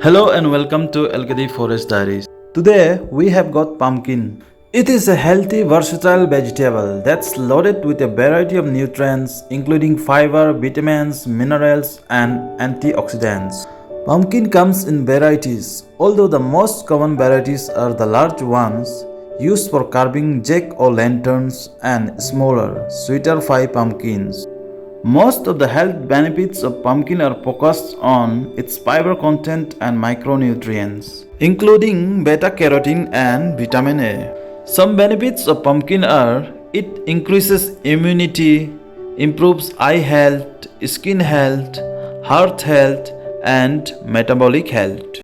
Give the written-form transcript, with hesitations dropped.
Hello and welcome to LKD Forest Diaries. Today we have got pumpkin. It is a healthy, versatile vegetable that's loaded with a variety of nutrients including fiber, vitamins, minerals, and antioxidants. Pumpkin comes in varieties, although the most common varieties are the large ones used for carving jack-o'-lanterns and smaller, sweeter pie pumpkins. Most of the health benefits of pumpkin are focused on its fiber content and micronutrients, including beta carotene and vitamin A. Some benefits of pumpkin are it increases immunity, improves eye health, skin health, heart health, and metabolic health.